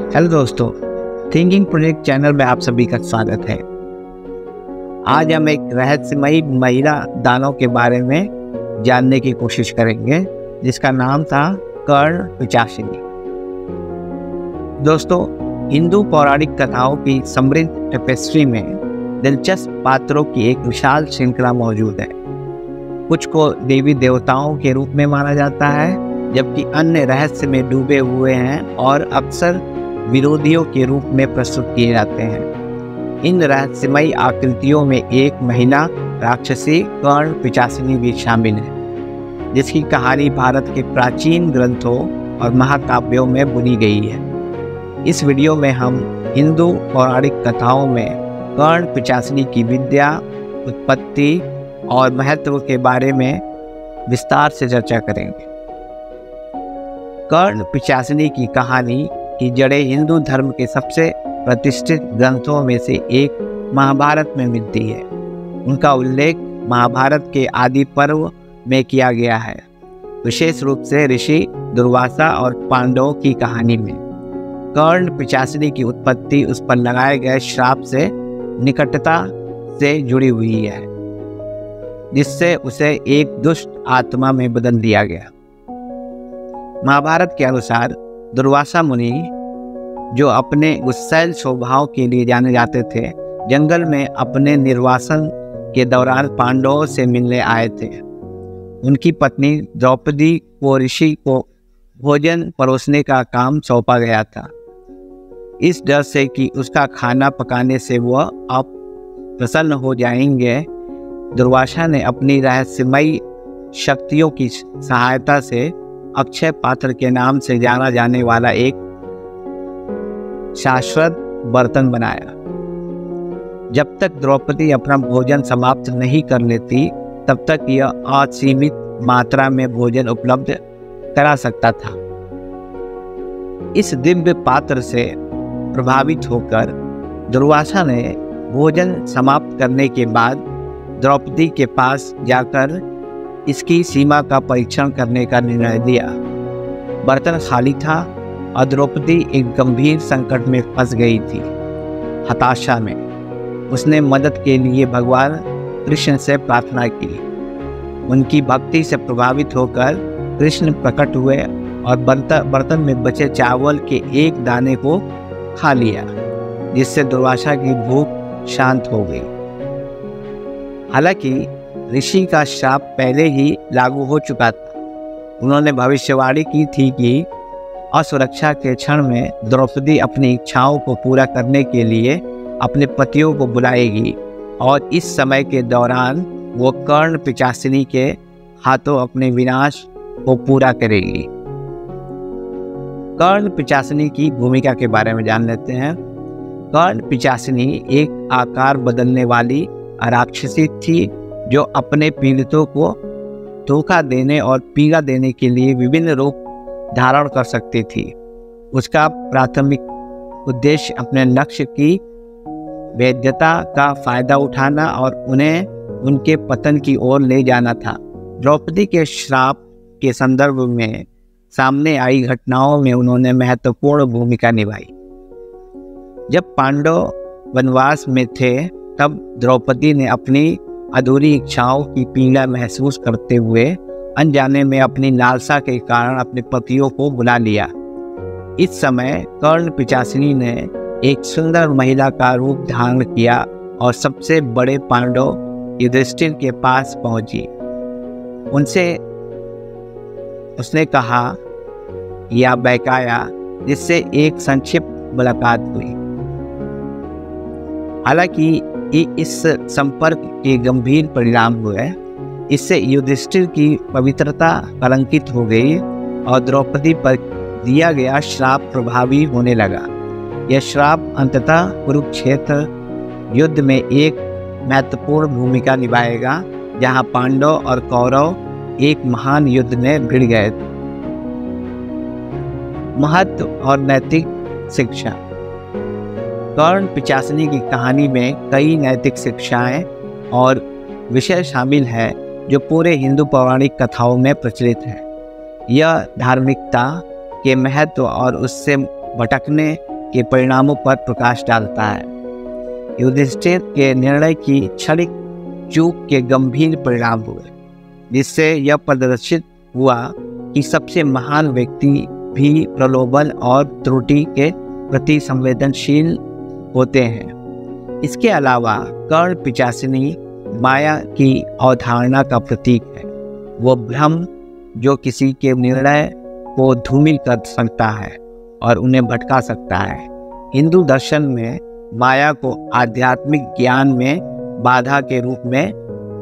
Hello दोस्तों, thinking project channel में आप सभी का स्वागत है। आज हम एक रहस्यमयी महिला दानव के बारे में जानने की कोशिश करेंगे, जिसका नाम था कर्ण पिशाचिनी। दोस्तों, हिंदू पौराणिक कथाओं की समृद्ध टेपेस्ट्री में दिलचस्प पात्रों की एक विशाल श्रृंखला मौजूद है। कुछ को देवी देवताओं के रूप में माना जाता है, जबकि अन्य रहस्य में डूबे हुए हैं और अक्सर विरोधियों के रूप में प्रस्तुत किए जाते हैं। इन रहस्यमयी आकृतियों में एक महिला राक्षसी कर्ण पिशाचिनी भी शामिल है, जिसकी कहानी भारत के प्राचीन ग्रंथों और महाकाव्यों में बुनी गई है। इस वीडियो में हम हिंदू पौराणिक कथाओं में कर्ण पिशाचिनी की विद्या, उत्पत्ति और महत्व के बारे में विस्तार से चर्चा करेंगे। कर्ण पिशाचिनी की कहानी की जड़ें हिंदू धर्म के सबसे प्रतिष्ठित ग्रंथों में से एक महाभारत में मिलती है। उनका उल्लेख महाभारत के आदि पर्व में किया गया है, विशेष रूप से ऋषि दुर्वासा और पांडवों की कहानी में। कर्ण पिशाचिनी की उत्पत्ति उस पर लगाए गए श्राप से निकटता से जुड़ी हुई है, जिससे उसे एक दुष्ट आत्मा में बदल दिया गया। महाभारत के अनुसार दुर्वासा मुनि, जो अपने गुस्सैल स्वभाव के लिए जाने जाते थे, जंगल में अपने निर्वासन के दौरान पांडवों से मिलने आए थे। उनकी पत्नी द्रौपदी को ऋषि को भोजन परोसने का काम सौंपा गया था। इस डर से कि उसका खाना पकाने से वह अप्रसन्न हो जाएंगे, दुर्वासा ने अपनी रहस्यमयी शक्तियों की सहायता से अक्षय पात्र के नाम से जाना जाने वाला एक शाश्वत बर्तन बनाया। जब तक द्रौपदी अपना भोजन समाप्त नहीं कर लेती, तब तक यह असीमित मात्रा में भोजन उपलब्ध करा सकता था। इस दिव्य पात्र से प्रभावित होकर दुर्वासा ने भोजन समाप्त करने के बाद द्रौपदी के पास जाकर इसकी सीमा का परीक्षण करने का निर्णय लिया। बर्तन खाली था और द्रौपदी एक गंभीर संकट में फंस गई थी। हताशा में उसने मदद के लिए भगवान कृष्ण से प्रार्थना की। उनकी भक्ति से प्रभावित होकर कृष्ण प्रकट हुए और बर्तन में बचे चावल के एक दाने को खा लिया, जिससे दुर्वासा की भूख शांत हो गई। हालांकि ऋषि का श्राप पहले ही लागू हो चुका था। उन्होंने भविष्यवाणी की थी कि असुरक्षा के क्षण में द्रौपदी अपनी इच्छाओं को पूरा करने के लिए अपने पतियों को बुलाएगी और इस समय के दौरान वो कर्ण पिशाचिनी के हाथों अपने विनाश को पूरा करेगी। कर्ण पिशाचिनी की भूमिका के बारे में जान लेते हैं। कर्ण पिशाचिनी एक आकार बदलने वाली राक्षसी थी, जो अपने पीड़ितों को धोखा देने और पीड़ा देने के लिए विभिन्न रूप धारण कर सकती थी। उसका प्राथमिक उद्देश्य अपने लक्ष्य की वैधता का फायदा उठाना और उन्हें उनके पतन की ओर ले जाना था। द्रौपदी के श्राप के संदर्भ में सामने आई घटनाओं में उन्होंने महत्वपूर्ण भूमिका निभाई। जब पांडव वनवास में थे, तब द्रौपदी ने अपनी अधूरी इच्छाओं की पीड़ा महसूस करते हुए अनजाने में अपनी लालसा के कारण अपने पतियों को बुला लिया। इस समय कर्ण पिशाचिनी ने एक सुंदर महिला का रूप धारण किया और सबसे बड़े पांडव युधिष्ठिर के पास पहुंची। उसने कहा या बहकाया, जिससे एक संक्षिप्त मुलाकात हुई। हालांकि इस संपर्क के गंभीर परिणाम हुए। इससे युधिष्ठिर की पवित्रता कलंकित हो गई और द्रौपदी पर दिया गया श्राप प्रभावी होने लगा। यह श्राप अंततः कुरुक्षेत्र युद्ध में एक महत्वपूर्ण भूमिका निभाएगा, जहां पांडव और कौरव एक महान युद्ध में भिड़ गए थे। महत्व और नैतिक शिक्षा। कर्ण पिशाचिनी की कहानी में कई नैतिक शिक्षाएं और विषय शामिल हैं, जो पूरे हिंदू पौराणिक कथाओं में प्रचलित है। यह धार्मिकता के महत्व और उससे भटकने के परिणामों पर प्रकाश डालता है। युधिष्ठिर के निर्णय की क्षणिक चूक के गंभीर परिणाम हुए, जिससे यह प्रदर्शित हुआ कि सबसे महान व्यक्ति भी प्रलोभन और त्रुटि के प्रति संवेदनशील होते हैं। इसके अलावा कर्ण पिशाचिनी माया की अवधारणा का प्रतीक है, वो भ्रम जो किसी के निर्णय को धूमिल कर सकता है और उन्हें भटका सकता है। हिंदू दर्शन में माया को आध्यात्मिक ज्ञान में बाधा के रूप में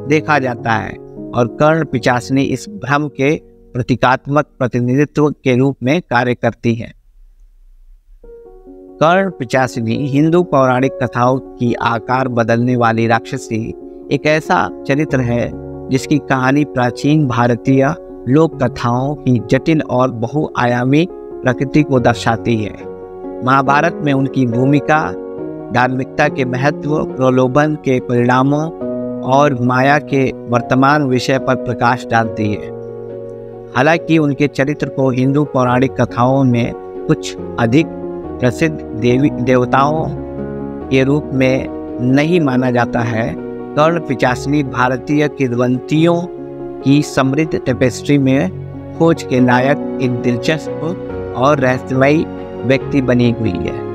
देखा जाता है और कर्ण पिशाचिनी इस भ्रम के प्रतीकात्मक प्रतिनिधित्व के रूप में कार्य करती है। कर्ण पिशाचिनी हिंदू पौराणिक कथाओं की आकार बदलने वाली राक्षसी एक ऐसा चरित्र है जिसकी कहानी प्राचीन भारतीय लोक कथाओं की जटिल और बहुआयामी प्रकृति को दर्शाती है। महाभारत में उनकी भूमिका धार्मिकता के महत्व, प्रलोभन के परिणामों और माया के वर्तमान विषय पर प्रकाश डालती है। हालांकि उनके चरित्र को हिंदू पौराणिक कथाओं में कुछ अधिक प्रसिद्ध देवी देवताओं के रूप में नहीं माना जाता है, कर्ण पिशाचिनी भारतीय किंवदंतियों की समृद्ध टेपेस्ट्री में खोज के लायक एक दिलचस्प और रहस्यमयी व्यक्ति बनी हुई है।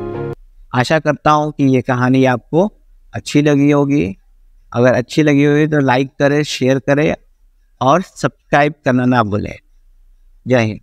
आशा करता हूँ कि ये कहानी आपको अच्छी लगी होगी। अगर अच्छी लगी होगी तो लाइक करें, शेयर करें और सब्सक्राइब करना ना भूलें। जय हिंद।